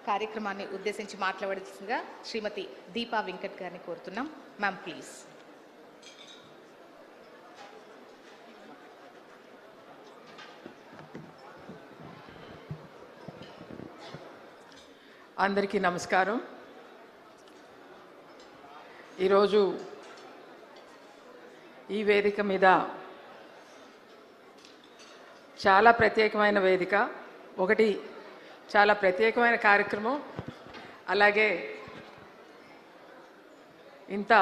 కార్యక్రమాన్ని ఉద్దేశించి మాట్లాడాల్సిందిగా శ్రీమతి దీపా వెంకట్ గారిని కోరుతున్నాం. Ma'am please. అందరికీ నమస్కారం. ఈరోజు ఈ వేదిక మీద చాలా ప్రత్యేకమైన వేదిక, ఒకటి చాలా ప్రత్యేకమైన కార్యక్రమం, అలాగే ఇంత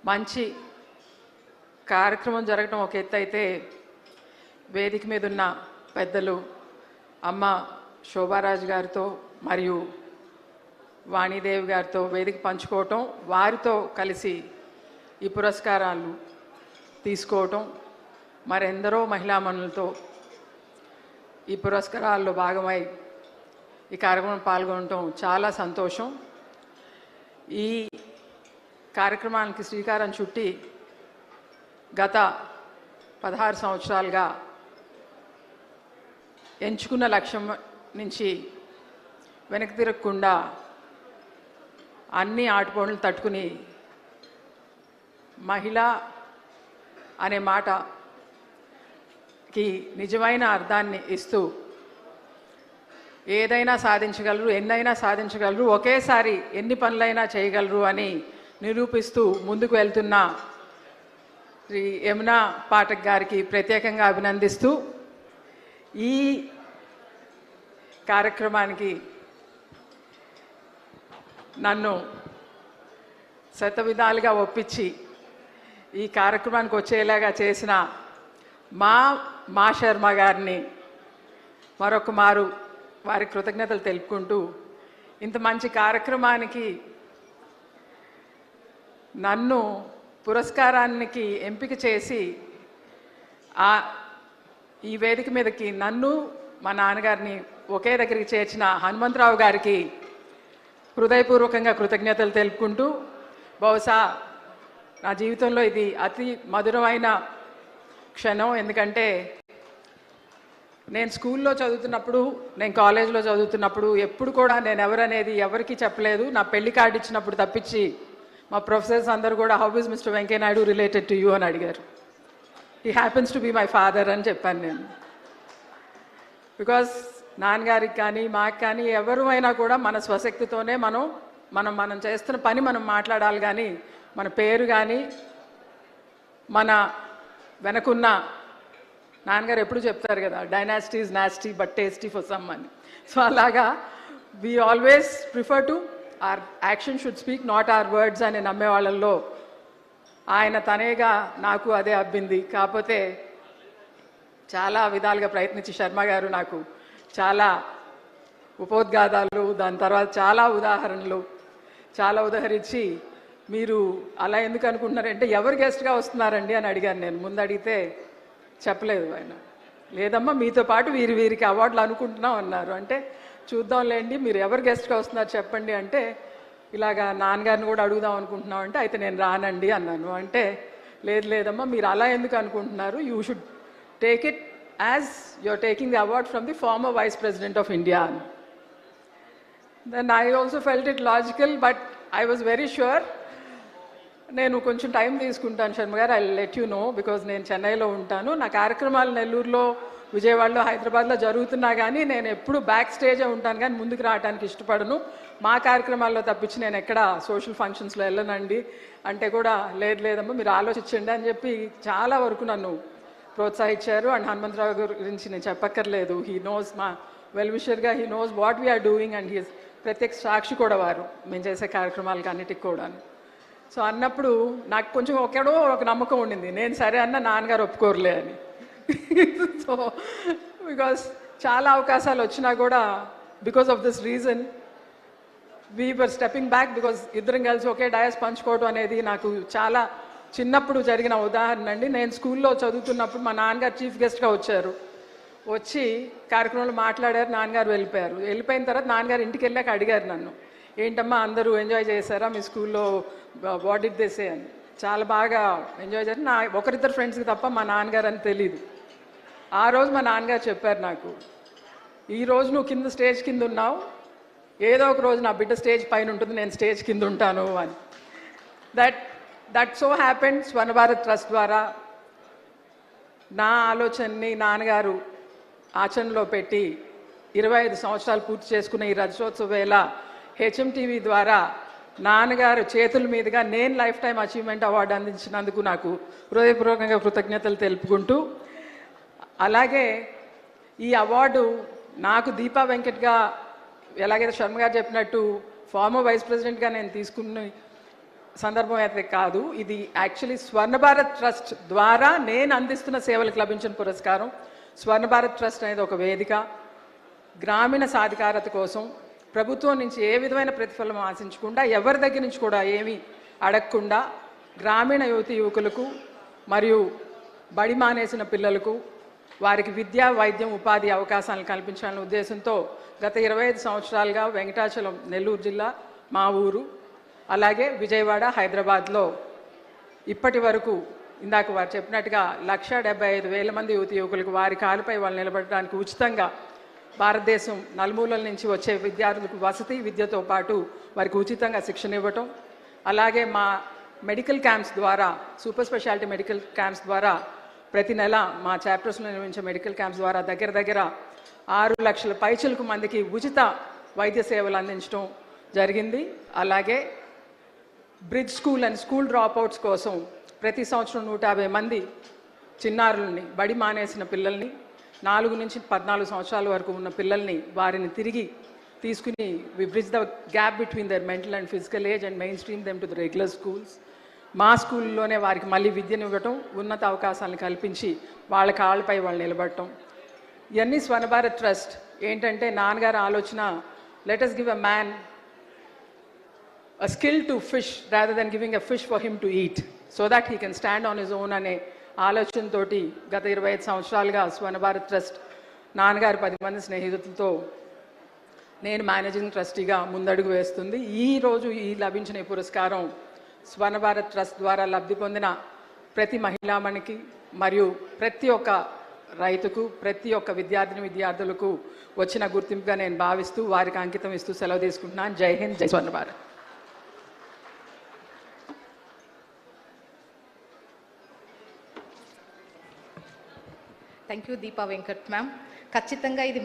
మంచి కార్యక్రమం జరగడం ఒక ఎత్తు అయితే, వేదిక మీద ఉన్న పెద్దలు అమ్మ శోభారాజు గారితో మరియు వాణీదేవి గారితో వేదిక పంచుకోవటం, వారితో కలిసి ఈ పురస్కారాలు తీసుకోవటం, మరెందరో మహిళామణులతో ఈ పురస్కారాల్లో భాగమై ఈ కార్యక్రమం పాల్గొనటం చాలా సంతోషం. ఈ కార్యక్రమానికి శ్రీకారం చుట్టి గత 16 సంవత్సరాలుగా ఎంచుకున్న లక్ష్యం నుంచి వెనక్కి తిరగకుండా అన్ని ఆటుపోట్లు తట్టుకుని మహిళ అనే మాటకి నిజమైన అర్థాన్ని ఇస్తూ ఏదైనా సాధించగలరు, ఎన్నైనా సాధించగలరు, ఒకేసారి ఎన్ని పనులైనా చేయగలరు అని నిరూపిస్తూ ముందుకు వెళ్తున్న శ్రీ యమునా పాఠక్ గారికి ప్రత్యేకంగా అభినందిస్తూ ఈ కార్యక్రమానికి నన్ను శతవిధాలుగా ఒప్పించి ఈ కార్యక్రమానికి వచ్చేలాగా చేసిన మా శర్మ గారిని మరొక మారు వారి కృతజ్ఞతలు తెలుపుకుంటూ, ఇంత మంచి కార్యక్రమానికి నన్ను పురస్కారానికి ఎంపిక చేసి ఈ వేదిక మీదకి నన్ను మా నాన్నగారిని ఒకే దగ్గరికి చేర్చిన హనుమంతరావు గారికి హృదయపూర్వకంగా కృతజ్ఞతలు తెలుపుకుంటూ, బహుశా నా జీవితంలో ఇది అతి మధురమైన క్షణం. ఎందుకంటే నేను స్కూల్లో చదువుతున్నప్పుడు, నేను కాలేజీలో చదువుతున్నప్పుడు ఎప్పుడు కూడా నేను ఎవరనేది ఎవరికి చెప్పలేదు. నా పెళ్లి కార్డు ఇచ్చినప్పుడు తప్పించి మా ప్రొఫెసర్స్ అందరూ కూడా how is mister Venkaiah Naidu related to you అని అడిగారు. He happens to be my father అని చెప్పాను నేను. బికాస్ నాన్నగారికి కానీ మాకు కానీ ఎవరైనా కూడా మన స్వశక్తితోనే మనం చేస్తున్న పని మనం మాట్లాడాలి, కానీ మన పేరు కానీ మన వెనకున్న నాన్నగారు ఎప్పుడు చెప్తారు కదా, dynasty is nasty but tasty for some అని. సో అలాగా we always prefer to our action should speak not our words అని నమ్మే వాళ్ళల్లో ఆయన తనేగా నాకు అదే అబ్బింది. కాకపోతే చాలా విధాలుగా ప్రయత్నించి శర్మ గారు నాకు చాలా ఉపోద్ఘాతాలు, దాని తర్వాత చాలా ఉదాహరణలు చాలా ఉదాహరించి, మీరు అలా ఎందుకు అనుకుంటున్నారంటే ఎవరు గెస్ట్గా వస్తున్నారండి అని అడిగాను నేను. ముందు అడిగితే చెప్పలేదు ఆయన. లేదమ్మా మీతో పాటు వీరికి అవార్డులు అనుకుంటున్నాం అన్నారు. అంటే చూద్దాంలేండి, మీరు ఎవరు గెస్ట్గా వస్తున్నారు చెప్పండి అంటే, ఇలాగా నాన్నగారిని కూడా అడుగుదాం అనుకుంటున్నాం అంటే, అయితే నేను రానండి అన్నాను. అంటే లేదమ్మా మీరు అలా ఎందుకు అనుకుంటున్నారు, you should take it as you're taking the award from the former vice president of India అని. Then I also felt it logical, but I was very sure. నేను కొంచెం టైం తీసుకుంటాను Sharma garu, I let you know, because నేను చెన్నైలో ఉంటాను. నా కార్యక్రమాలు నెల్లూరులో, విజయవాడలో, హైదరాబాద్లో జరుగుతున్నా కానీ నేను ఎప్పుడు బ్యాక్ స్టేజే ఉంటాను, కానీ ముందుకు రావడానికి ఇష్టపడను. మా కార్యక్రమాల్లో తప్పించి నేను ఎక్కడ సోషల్ ఫంక్షన్స్లో వెళ్ళనండి అంటే కూడా లేదమ్మా మీరు ఆలోచించండి అని చెప్పి చాలా వరకు నన్ను ప్రోత్సహించారు. అండ్ హనుమంతరావు గురించి నేను చెప్పక్కర్లేదు. హీ నోస్, మా వెల్ విషర్గా he knows what we're doing, and he ప్రత్యక్ష సాక్షి కూడా వారు మేము చేసే కార్యక్రమాలకి అన్నిటికి కూడా. సో అన్నప్పుడు నాకు కొంచెం ఒక నమ్మకం ఉండింది, నేను సరే అన్న నాన్నగారు ఒప్పుకోరులే అని. సో బికాస్ చాలా అవకాశాలు వచ్చినా కూడా because of this reason we were stepping back, because ఇద్దరం కలిసి ఒకే డయాస్ పంచుకోవడం అనేది నాకు చాలా చిన్నప్పుడు జరిగిన ఉదాహరణ అండి. నేను స్కూల్లో చదువుతున్నప్పుడు మా నాన్నగారు చీఫ్ గెస్ట్గా వచ్చారు. వచ్చి కార్యక్రమంలో మాట్లాడారు, నాన్నగారు వెళ్ళిపోయారు. వెళ్ళిపోయిన తర్వాత నాన్నగారు ఇంటికి వెళ్ళాక అడిగారు నన్ను, ఏంటమ్మా అందరూ ఎంజాయ్ చేశారా మీ స్కూల్లో, వాట్ డిడ్ దే సే అని. చాలా బాగా ఎంజాయ్ చేశారు. నా ఒకరిద్దరు ఫ్రెండ్స్కి తప్ప మా నాన్నగారు అని తెలీదు. ఆ రోజు మా నాన్నగారు చెప్పారు నాకు, ఈరోజు నువ్వు స్టేజ్ కింద ఉన్నావు, ఏదో ఒక రోజు నా బిడ్డ స్టేజ్ పైన ఉంటుంది, నేను స్టేజ్ కింద ఉంటాను అని. That so happened. Swarna Bharat trust ద్వారా నా ఆలోచనని నాన్నగారు ఆచరణలో పెట్టి 25 సంవత్సరాలు పూర్తి చేసుకున్న ఈ రజతోత్సవ వేళ హెచ్ఎంటీవీ ద్వారా నాన్నగారు చేతుల మీదుగా నేను లైఫ్ టైం అచీవ్మెంట్ అవార్డు అందించినందుకు నాకు హృదయపూర్వకంగా కృతజ్ఞతలు తెలుపుకుంటూ, అలాగే ఈ అవార్డు నాకు దీపా వెంకట్గా ఎలాగైతే శర్మ గారు చెప్పినట్టు ఫార్మర్ వైస్ ప్రెసిడెంట్గా నేను తీసుకున్న సందర్భం అయితే కాదు, ఇది యాక్చువల్లీ స్వర్ణ భారత్ ట్రస్ట్ ద్వారా నేను అందిస్తున్న సేవలకు లభించిన పురస్కారం. స్వర్ణ భారత్ ట్రస్ట్ అనేది ఒక వేదిక. గ్రామీణ సాధికారత కోసం ప్రభుత్వం నుంచి ఏ విధమైన ప్రతిఫలం ఆశించకుండా, ఎవరి దగ్గర నుంచి కూడా ఏమీ అడగకుండా గ్రామీణ యువతి యువకులకు మరియు బడి మానేసిన పిల్లలకు వారికి విద్య, వైద్యం, ఉపాధి అవకాశాలను కల్పించాలనే ఉద్దేశంతో గత 25 సంవత్సరాలుగా వెంకటాచలం, నెల్లూరు జిల్లా మా ఊరు, అలాగే విజయవాడ, హైదరాబాద్లో ఇప్పటి వరకు ఇందాక వారు చెప్పినట్టుగా 1,75,000 మంది యువతి యువకులకు వారి కాలుపై వాళ్ళు నిలబడడానికి ఉచితంగా భారతదేశం నలుమూలల నుంచి వచ్చే విద్యార్థులకు వసతి విద్యతో పాటు వారికి ఉచితంగా శిక్షణ ఇవ్వటం, అలాగే మా మెడికల్ క్యాంప్స్ ద్వారా, సూపర్ స్పెషాలిటీ మెడికల్ క్యాంప్స్ ద్వారా ప్రతి నెల మా చాప్టర్స్లో నిర్వహించే మెడికల్ క్యాంప్స్ ద్వారా దగ్గర 6 లక్షల పైచిలకు మందికి ఉచిత వైద్య సేవలు అందించడం జరిగింది. అలాగే bridge school and school dropouts కోసం ప్రతి సంవత్సరం 150 మంది చిన్నారులని, బడి మానేసిన పిల్లల్ని, 4 నుంచి 14 సంవత్సరాల వరకు ఉన్న పిల్లల్ని వారిని తిరిగి తీసుకుని we bridge the gap between their mental and physical age and mainstream them to the regular schools. మా స్కూల్లోనే వారికి మళ్ళీ విద్యనివ్వటం, ఉన్నత అవకాశాలను కల్పించి వాళ్ళ కాళ్ళపై వాళ్ళు నిలబడటం. ఇవన్నీ స్వర్ణ భారత్ ట్రస్ట్ ఏంటంటే నాన్నగారు ఆలోచన, let us give a man a skill to fish rather than giving a fish for him to eat so that he can stand on his own అనే ఆలోచనతోటి గత 25 సంవత్సరాలుగా స్వర్ణ భారత్ ట్రస్ట్ నాన్నగారు 10 మంది స్నేహితులతో నేను మేనేజింగ్ ట్రస్టీగా ముందడుగు వేస్తుంది. ఈరోజు ఈ లభించిన ఈ పురస్కారం స్వర్ణ భారత్ ట్రస్ట్ ద్వారా లబ్ధి పొందిన ప్రతి మహిళామణికి మరియు ప్రతి ఒక్క రైతుకు, ప్రతి ఒక్క విద్యార్థులకు వచ్చిన గుర్తింపుగా నేను భావిస్తూ వారికి అంకితం ఇస్తూ సెలవు తీసుకుంటున్నాను. జై హింద్, జై స్వర్ణ Bharat. Thank you Deepa Venkat ma'am. ఖచ్చితంగా ఇది